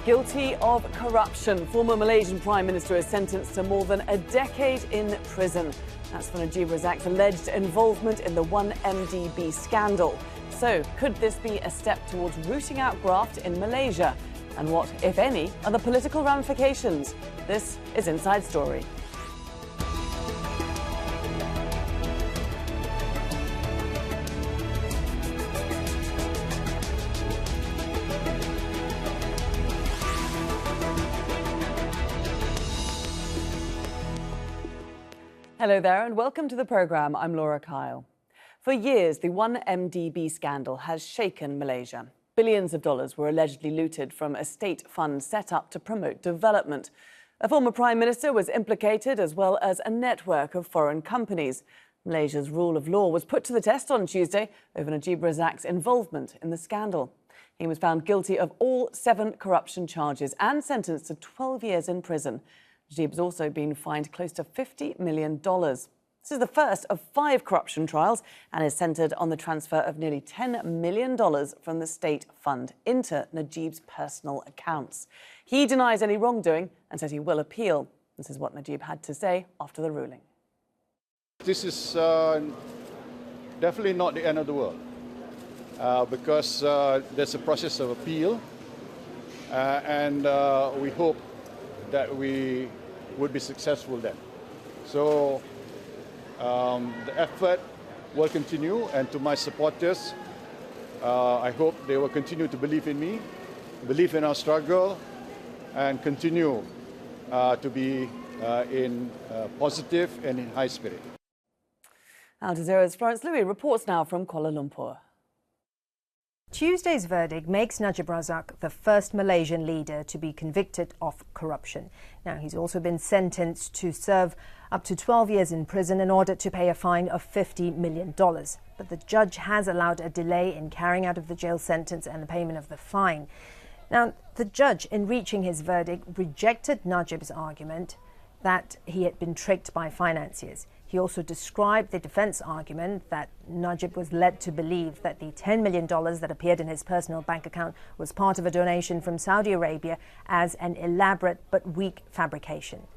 Guilty of corruption, former Malaysian Prime Minister is sentenced to more than a decade in prison. That's for Najib Razak's alleged involvement in the 1MDB scandal. So, could this be a step towards rooting out graft in Malaysia? And what, if any, are the political ramifications? This is Inside Story. Hello there and welcome to the programme. I'm Laura Kyle. For years, the 1MDB scandal has shaken Malaysia. Billions of dollars were allegedly looted from a state fund set up to promote development. A former Prime Minister was implicated, as well as a network of foreign companies. Malaysia's rule of law was put to the test on Tuesday over Najib Razak's involvement in the scandal. He was found guilty of all 7 corruption charges and sentenced to 12 years in prison. Najib has also been fined close to $50 million. This is the first of 5 corruption trials and is centred on the transfer of nearly $10 million from the state fund into Najib's personal accounts. He denies any wrongdoing and says he will appeal. This is what Najib had to say after the ruling. This is definitely not the end of the world because there's a process of appeal and we hope that we would be successful then. So the effort will continue, and to my supporters, I hope they will continue to believe in me, believe in our struggle, and continue to be in positive and in high spirit. Al Jazeera's Florence Louis reports now from Kuala Lumpur. Tuesday's verdict makes Najib Razak the first Malaysian leader to be convicted of corruption. Now, he's also been sentenced to serve up to 12 years in prison in order to pay a fine of $50 million. But the judge has allowed a delay in carrying out of the jail sentence and the payment of the fine. Now, the judge, in reaching his verdict, rejected Najib's argument that he had been tricked by financiers. He also described the defense argument that Najib was led to believe that the $10 million that appeared in his personal bank account was part of a donation from Saudi Arabia as an elaborate but weak fabrication.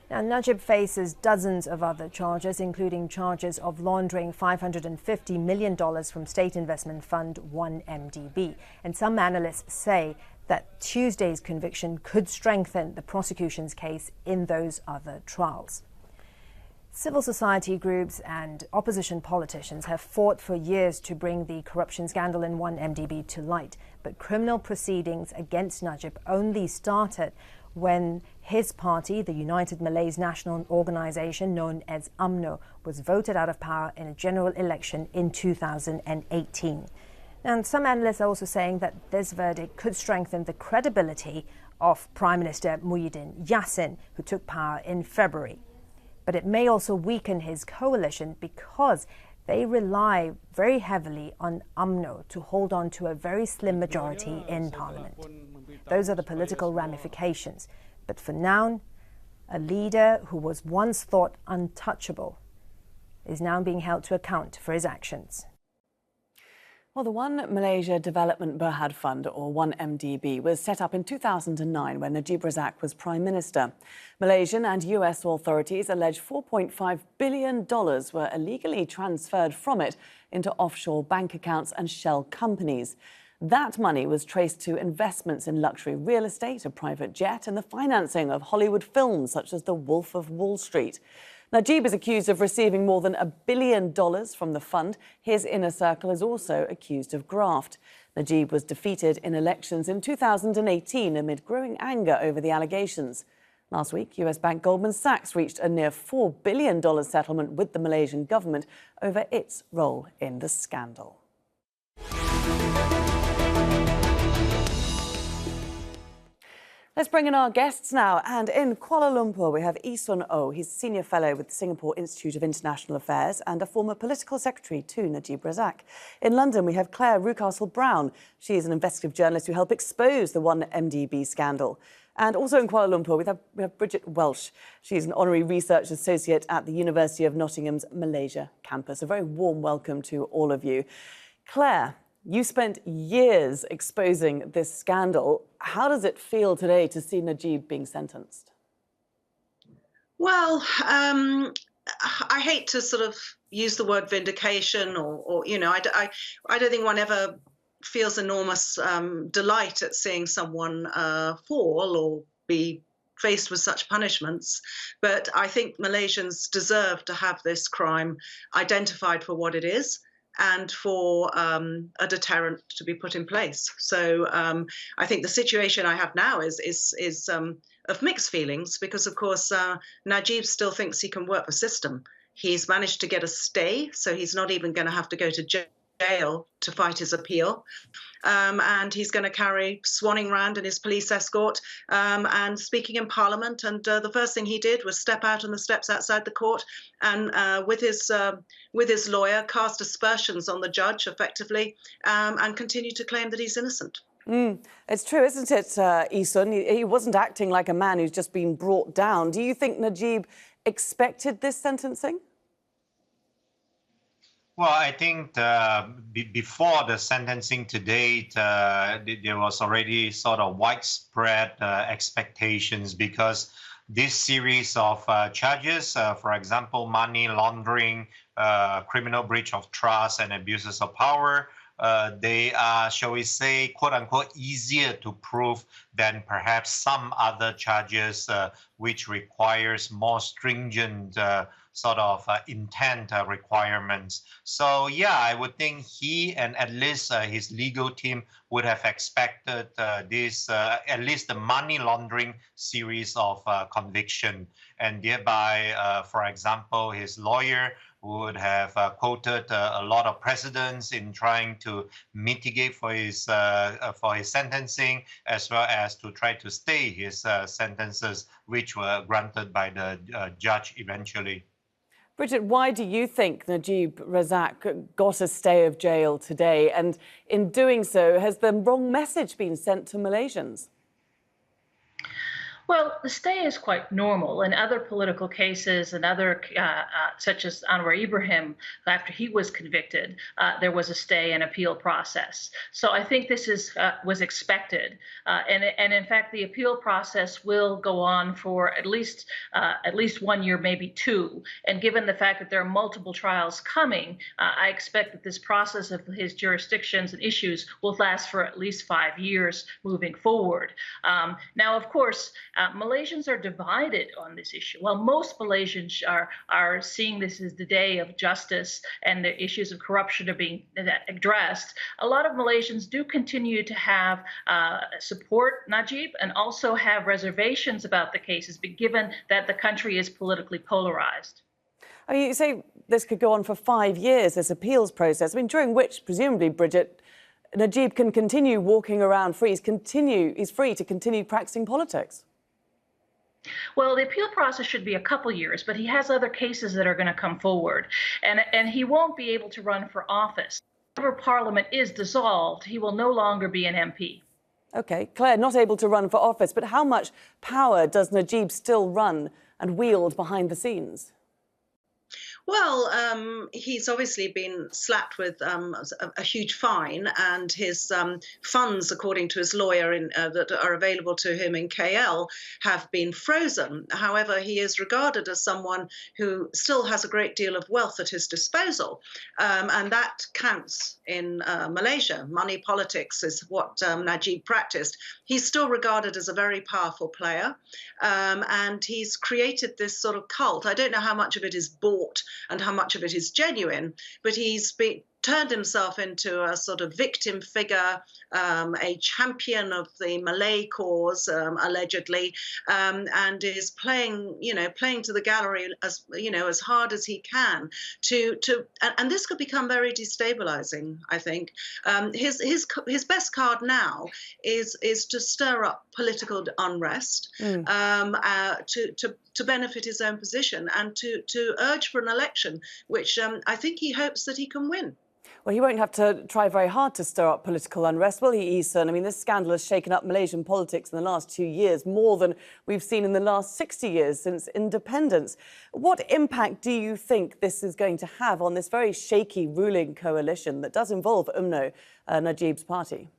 Now, Najib faces dozens of other charges, including charges of laundering $550 million from state investment fund 1MDB. And some analysts say that Tuesday's conviction could strengthen the prosecution's case in those other trials. Civil society groups and opposition politicians have fought for years to bring the corruption scandal in 1MDB to light. But criminal proceedings against Najib only started when his party, the United Malays National Organisation, known as UMNO, was voted out of power in a general election in 2018. And some analysts are also saying that this verdict could strengthen the credibility of Prime Minister Muhyiddin Yassin, who took power in February. But it may also weaken his coalition because they rely very heavily on UMNO to hold on to a very slim majority in parliament. Those are the political ramifications. But for now, a leader who was once thought untouchable is now being held to account for his actions. Well, the One Malaysia Development Berhad Fund, or 1MDB, was set up in 2009 when Najib Razak was Prime Minister. Malaysian and US authorities allege $4.5 billion were illegally transferred from it into offshore bank accounts and shell companies. That money was traced to investments in luxury real estate, a private jet, and the financing of Hollywood films such as The Wolf of Wall Street. Najib is accused of receiving more than $1 billion from the fund. His inner circle is also accused of graft. Najib was defeated in elections in 2018 amid growing anger over the allegations. Last week, US bank Goldman Sachs reached a near $4 billion settlement with the Malaysian government over its role in the scandal. Let's bring in our guests now. And in Kuala Lumpur, we have Ee Sun Oh. He's Senior Fellow with the Singapore Institute of International Affairs and a former political secretary to Najib Razak. In London, we have Claire Rucastle-Brown. She is an investigative journalist who helped expose the 1MDB scandal. And also in Kuala Lumpur, we have Bridget Welsh. She's an honorary research associate at the University of Nottingham's Malaysia campus. A very warm welcome to all of you. Claire, You spent years exposing this scandal. How does it feel today to see Najib being sentenced? Well, I hate to sort of use the word vindication, or I don't think one ever feels enormous delight at seeing someone fall or be faced with such punishments. But I think Malaysians deserve to have this crime identified for what it is, and for a deterrent to be put in place. So I think the situation I have now is of mixed feelings, because of course Najib still thinks he can work the system. He's managed to get a stay, so he's not even going to have to go to jail to fight his appeal. And he's going to carry swanning round in his police escort and speaking in Parliament. And the first thing he did was step out on the steps outside the court and with his lawyer cast aspersions on the judge effectively and continue to claim that he's innocent. It's true, isn't it, Isun? He wasn't acting like a man who's just been brought down. Do you think Najib expected this sentencing? Well, I think before the sentencing to date, there was already sort of widespread expectations, because this series of charges, for example, money laundering, criminal breach of trust and abuses of power, they are, shall we say, quote unquote, easier to prove than perhaps some other charges which requires more stringent sort of intent requirements. So yeah, I would think he and at least his legal team would have expected this, at least the money laundering series of conviction, and thereby, for example, his lawyer would have quoted a lot of precedents in trying to mitigate for his sentencing, as well as to try to stay his sentences, which were granted by the judge eventually. Bridget, why do you think Najib Razak got a stay of jail today? And in doing so, has the wrong message been sent to Malaysians? Well, the stay is quite normal. In other political cases and other, such as Anwar Ibrahim, after he was convicted, there was a stay and appeal process. So I think this was expected. And in fact, the appeal process will go on for at least 1 year, maybe 2. And given the fact that there are multiple trials coming, I expect that this process of his jurisdictions and issues will last for at least 5 years moving forward. Now, of course, Malaysians are divided on this issue. While most Malaysians are seeing this as the day of justice and the issues of corruption are being addressed, a lot of Malaysians do continue to have support Najib and also have reservations about the cases, but given that the country is politically polarized. I mean, you say this could go on for 5 years, this appeals process, I mean, during which, presumably, Bridget, Najib can continue walking around free. He's free to continue practicing politics. Well, the appeal process should be a couple years, but he has other cases that are going to come forward, and he won't be able to run for office. Whenever Parliament is dissolved, he will no longer be an MP. OK, Claire, not able to run for office, but how much power does Najib still run and wield behind the scenes? Well, he's obviously been slapped with a huge fine, and his funds, according to his lawyer, that are available to him in KL, have been frozen. However, he is regarded as someone who still has a great deal of wealth at his disposal, and that counts in Malaysia. Money politics is what Najib practiced. He's still regarded as a very powerful player, and he's created this sort of cult. I don't know how much of it is bought and how much of it is genuine, but he's turned himself into a sort of victim figure, a champion of the Malay cause, allegedly, and is playing to the gallery as hard as he can and this could become very destabilizing. I think his best card now is to stir up political unrest, to benefit his own position and to urge for an election, which I think he hopes that he can win. Well, he won't have to try very hard to stir up political unrest, will he, Eason? I mean, this scandal has shaken up Malaysian politics in the last 2 years, more than we've seen in the last 60 years since independence. What impact do you think this is going to have on this very shaky ruling coalition that does involve UMNO, Najib's party?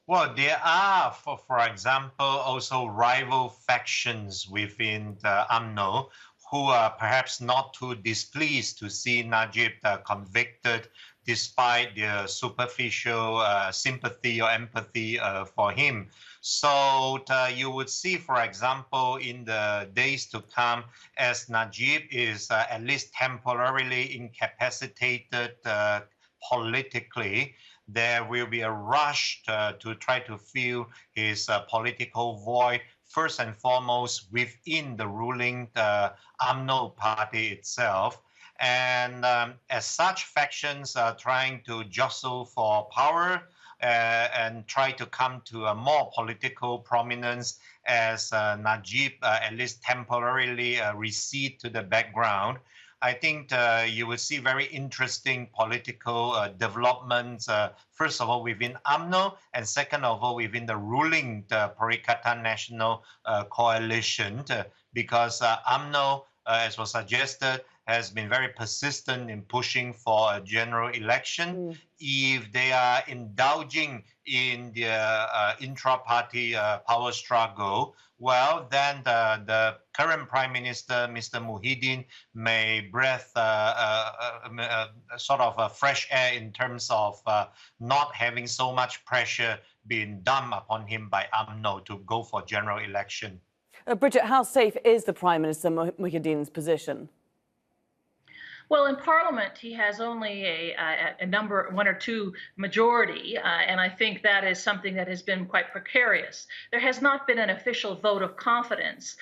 Well, there are, for example, also rival factions within the UMNO who are perhaps not too displeased to see Najib convicted despite their superficial sympathy or empathy for him. So you would see, for example, in the days to come, as Najib is at least temporarily incapacitated politically, there will be a rush to try to fill his political void, first and foremost within the ruling UMNO party itself. And as such, factions are trying to jostle for power and try to come to a more political prominence as Najib at least temporarily recede to the background. I think you will see very interesting political developments, first of all, within UMNO, and second of all, within the ruling Perikatan National Coalition, because UMNO, as was suggested, has been very persistent in pushing for a general election. If they are indulging in their intra-party power struggle, well, then the current Prime Minister, Mr. Muhyiddin, may breathe sort of a fresh air in terms of not having so much pressure being dumped upon him by UMNO to go for general election. Bridget, how safe is the Prime Minister Muhyiddin's position? Well, in Parliament, he has only a number, 1 or 2 majority, and I think that is something that has been quite precarious. There has not been an official vote of confidence,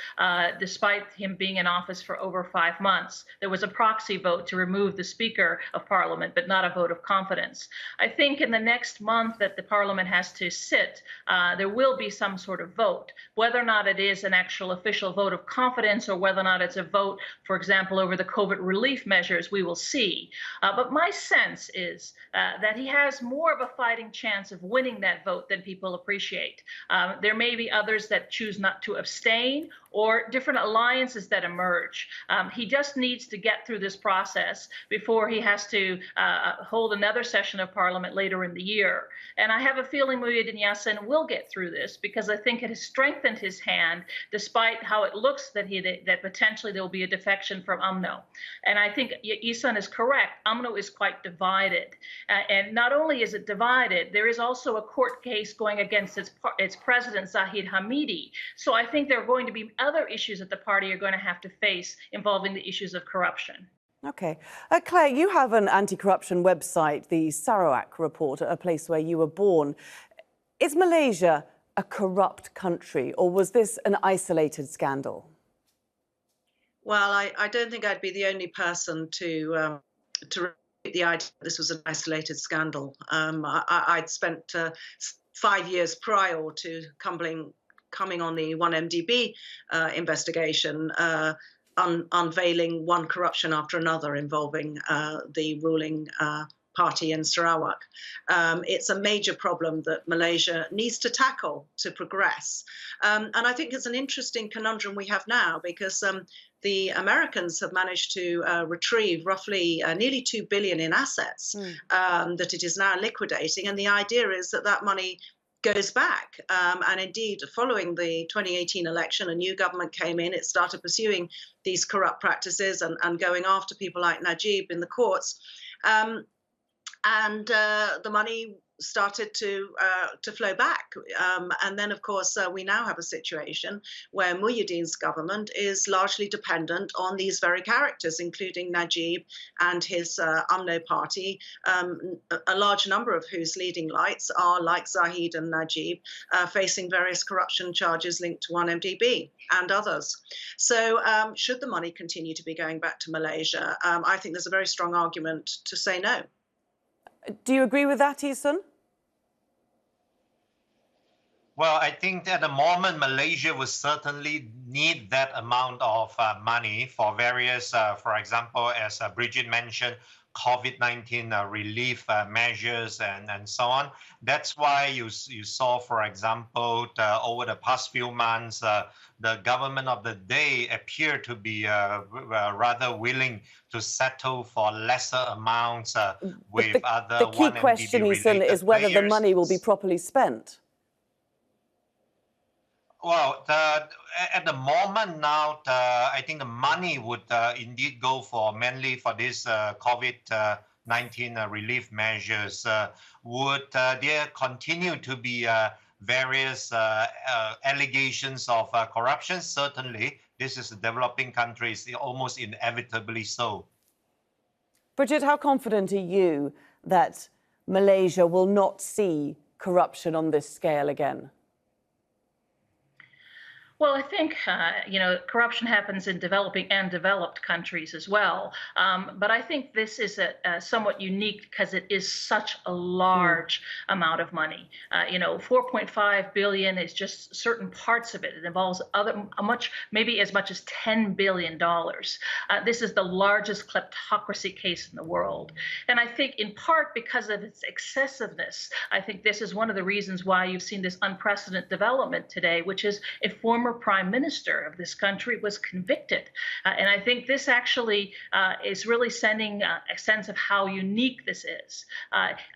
despite him being in office for over 5 months. There was a proxy vote to remove the Speaker of Parliament, but not a vote of confidence. I think in the next month that the Parliament has to sit, there will be some sort of vote. Whether or not it is an actual official vote of confidence or whether or not it's a vote, for example, over the COVID relief measures, we will see. But my sense is that he has more of a fighting chance of winning that vote than people appreciate. There may be others that choose not to abstain or different alliances that emerge. He just needs to get through this process before he has to hold another session of Parliament later in the year. And I have a feeling Muhyiddin Yassin will get through this because I think it has strengthened his hand, despite how it looks that potentially there will be a defection from UMNO. And I think Isan is correct. UMNO is quite divided. And not only is it divided, there is also a court case going against its president, Zahid Hamidi. So I think there are going to be other issues that the party are going to have to face involving the issues of corruption. OK. Claire, you have an anti-corruption website, the Sarawak Report, a place where you were born. Is Malaysia a corrupt country, or was this an isolated scandal? Well, I don't think I'd be the only person to repeat the idea that this was an isolated scandal. I'd spent 5 years prior to coming on the 1MDB investigation, unveiling one corruption after another involving the ruling party in Sarawak. It's a major problem that Malaysia needs to tackle to progress. And I think it's an interesting conundrum we have now because the Americans have managed to retrieve roughly nearly $2 billion in assets that it is now liquidating. And the idea is that that money goes back. And indeed, following the 2018 election, a new government came in. It started pursuing these corrupt practices and going after people like Najib in the courts. And the money started to flow back. And then, of course, we now have a situation where Muhyiddin's government is largely dependent on these very characters, including Najib and his UMNO party, a large number of whose leading lights are, like Zahid and Najib, facing various corruption charges linked to 1MDB and others. So should the money continue to be going back to Malaysia, I think there's a very strong argument to say no. Do you agree with that, Eason? Well, I think at the moment, Malaysia will certainly need that amount of money for various, for example, as Bridget mentioned, COVID-19 relief measures and so on. That's why you saw, for example, over the past few months, the government of the day appeared to be rather willing to settle for lesser amounts with other the key 1MDB question, Eason, related is whether the players. money will be properly spent. Well, at the moment now, I think the money would indeed go mainly for this COVID-19 relief measures. Would there continue to be various allegations of corruption? Certainly, this is a developing country, almost inevitably so. Bridget, how confident are you that Malaysia will not see corruption on this scale again? Well, I think, corruption happens in developing and developed countries as well. But I think this is somewhat unique because it is such a large amount of money. 4.5 billion is just certain parts of it. It involves maybe as much as $10 billion. This is the largest kleptocracy case in the world. And I think in part because of its excessiveness, I think this is one of the reasons why you've seen this unprecedented development today, which is a former prime minister of this country was convicted. And I think this actually is really sending a sense of how unique this is.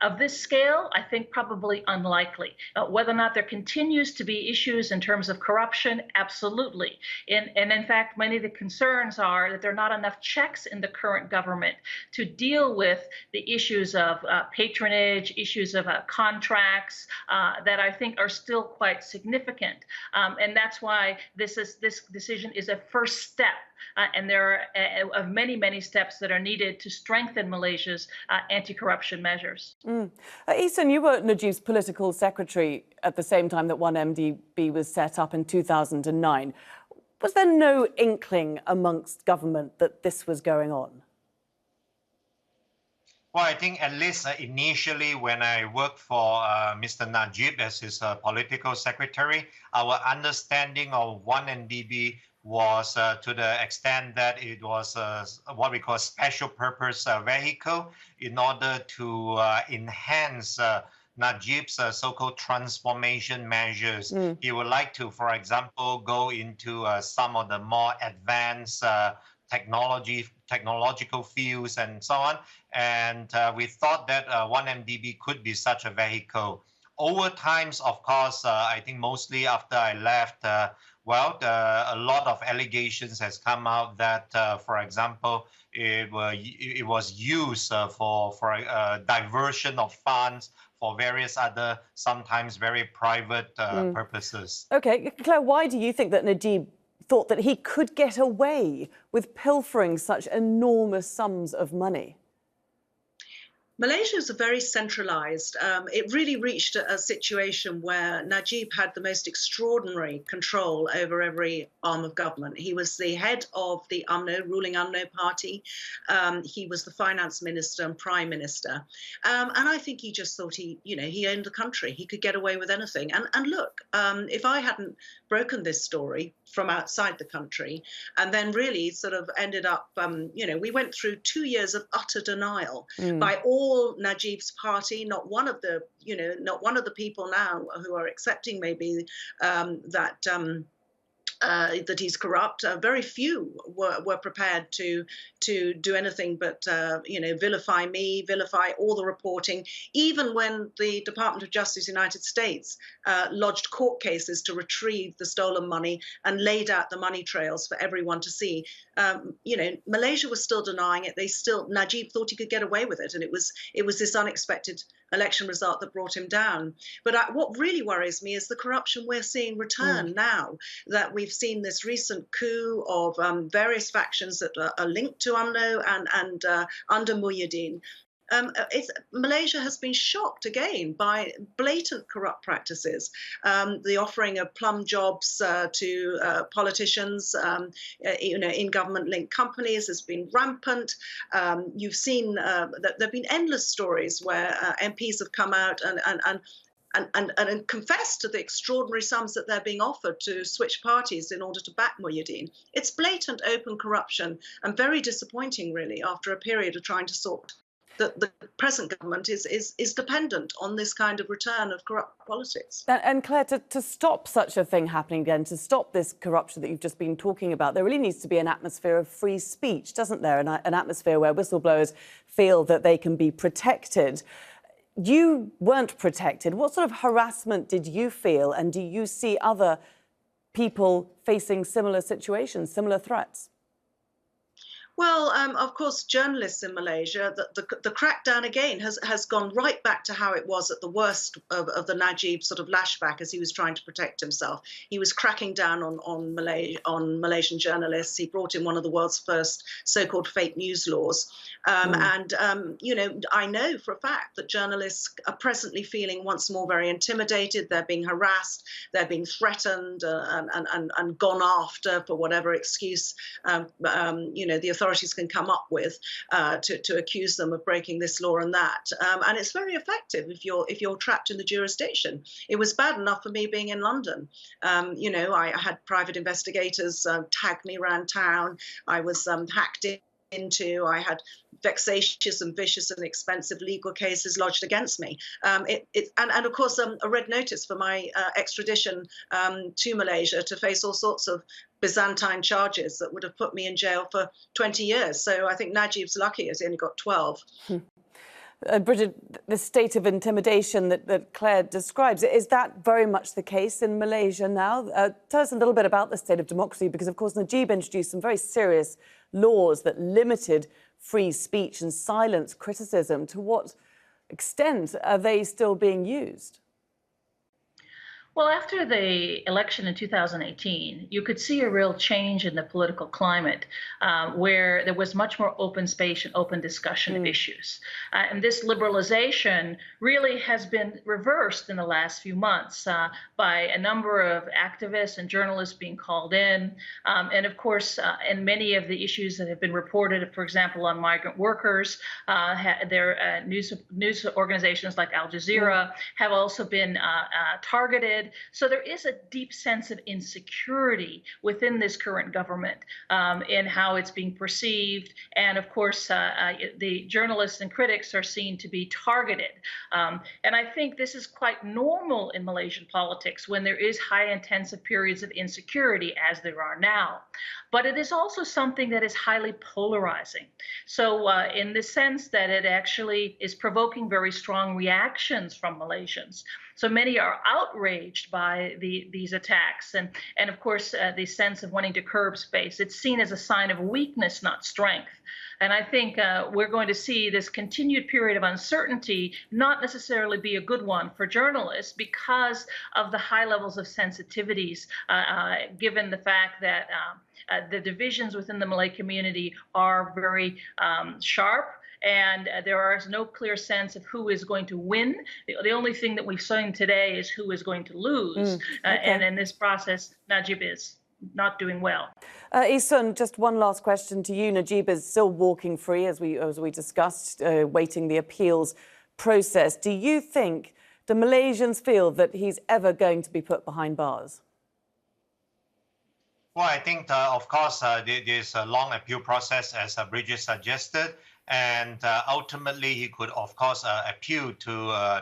Of this scale, I think probably unlikely. Whether or not there continues to be issues in terms of corruption, absolutely. And in fact, many of the concerns are that there are not enough checks in the current government to deal with the issues of patronage, issues of contracts that I think are still quite significant. And that's why this decision is a first step, and there are of many steps that are needed to strengthen Malaysia's anti-corruption measures. Eason, you were Najib's political secretary at the same time that 1MDB was set up in 2009. Was there no inkling amongst government that this was going on? Well, I think at least initially when I worked for Mr. Najib as his political secretary, our understanding of 1MDB was to the extent that it was what we call a special purpose vehicle in order to enhance Najib's so-called transformation measures. He would like to, for example, go into some of the more advanced technological fields and so on. And we thought that 1MDB could be such a vehicle. Over times, of course, I think mostly after I left, a lot of allegations has come out that, for example, it was used for diversion of funds for various other, sometimes very private purposes. Okay, Claire, why do you think that Najib thought that he could get away with pilfering such enormous sums of money? Malaysia is very centralized. It really reached a situation where Najib had the most extraordinary control over every arm of government. He was the head of the ruling UMNO party. He was the finance minister and prime minister. And I think he just thought he owned the country. He could get away with anything. And look, if I hadn't broken this story from outside the country and then really sort of ended up, we went through 2 years of utter denial by all Najib's party. Not one of the people now who are accepting maybe that he's corrupt. Very few were prepared to do anything but vilify me, vilify all the reporting. Even when the Department of Justice, United States, lodged court cases to retrieve the stolen money and laid out the money trails for everyone to see, Malaysia was still denying it. Najib thought he could get away with it, and it was this unexpected election result that brought him down. But what really worries me is the corruption we're seeing return now that we've seen this recent coup of various factions that are linked to UMNO and under Muhyiddin. Malaysia has been shocked again by blatant corrupt practices. The offering of plum jobs to politicians, in government-linked companies has been rampant. You've seen that there have been endless stories where MPs have come out and confessed to the extraordinary sums that they're being offered to switch parties in order to back Muhyiddin. It's blatant, open corruption and very disappointing, really, after a period of trying to sort that the present government is dependent on this kind of return of corrupt politics. And Claire, to stop such a thing happening again, to stop this corruption that you've just been talking about, there really needs to be an atmosphere of free speech, doesn't there? An atmosphere where whistleblowers feel that they can be protected. You weren't protected. What sort of harassment did you feel? And do you see other people facing similar situations, similar threats? Well, of course, journalists in Malaysia, the crackdown again has gone right back to how it was at the worst of the Najib sort of lashback as he was trying to protect himself. He was cracking down on Malaysian journalists. He brought in one of the world's first so-called fake news laws. You know, I know for a fact that journalists are presently feeling once more very intimidated. They're being harassed. They're being threatened and gone after for whatever excuse, you know, the authorities can come up with to accuse them of breaking this law and that. And it's very effective if you're trapped in the jurisdiction. It was bad enough for me being in London. You know, I had private investigators tag me around town. I was hacked into. I had vexatious and vicious and expensive legal cases lodged against me. And of course, a red notice for my extradition to Malaysia to face all sorts of Byzantine charges that would have put me in jail for 20 years. So I think Najib's lucky as he only got 12. Bridget, the state of intimidation that Claire describes, is that very much the case in Malaysia now? Tell us a little bit about the state of democracy, because, of course, Najib introduced some very serious laws that limited free speech and silenced criticism. To what extent are they still being used? Well, after the election in 2018, you could see a real change in the political climate where there was much more open space and open discussion of issues. And this liberalization really has been reversed in the last few months by a number of activists and journalists being called in. And of course, in many of the issues that have been reported, for example, on migrant workers, their news organizations like Al Jazeera have also been targeted. So there is a deep sense of insecurity within this current government in how it's being perceived. And of course, the journalists and critics are seen to be targeted. And I think this is quite normal in Malaysian politics when there is high intensive periods of insecurity, as there are now. But it is also something that is highly polarizing. So in the sense that it actually is provoking very strong reactions from Malaysians. So many are outraged by these attacks. And of course, the sense of wanting to curb space. It's seen as a sign of weakness, not strength. And I think we're going to see this continued period of uncertainty not necessarily be a good one for journalists because of the high levels of sensitivities, given the fact that the divisions within the Malay community are very sharp. And there is no clear sense of who is going to win. The only thing that we've seen today is who is going to lose. And in this process, Najib is not doing well. Isun, just one last question to you. Najib is still walking free, as we discussed, waiting the appeals process. Do Malaysians feel that he's ever going to be put behind bars? Well, I think, of course, there's a long appeal process, as Bridget suggested. And ultimately, he could, of course, appeal to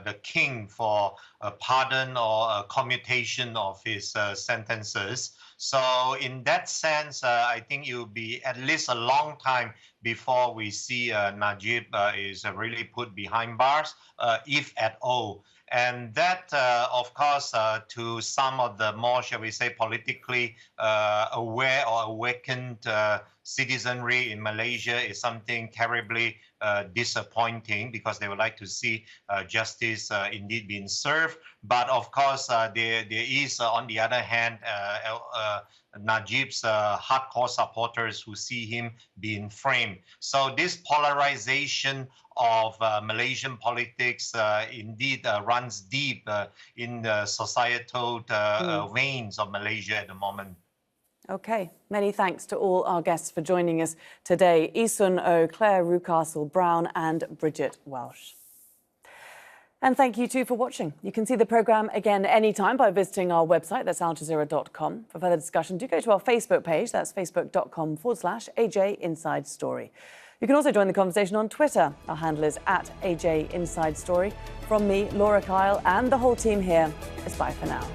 the king for a pardon or a commutation of his sentences. So in that sense, I think it will be at least a long time before we see Najib is really put behind bars, if at all. And that, of course, to some of the more, shall we say, politically aware or awakened citizenry in Malaysia is something terribly disappointing, because they would like to see justice indeed being served. But of course, there is, on the other hand, Najib's hardcore supporters who see him being framed. So this polarization of Malaysian politics indeed runs deep in the societal veins of Malaysia at the moment. OK, many thanks to all our guests for joining us today. Isun O, Claire Rucastle-Brown and Bridget Welsh. And thank you too for watching. You can see the programme again anytime by visiting our website, that's aljazeera.com. For further discussion, do go to our Facebook page, that's facebook.com/AJ Inside Story. You can also join the conversation on Twitter. Our handle is @AJ Inside Story. From me, Laura Kyle, and the whole team here, it's bye for now.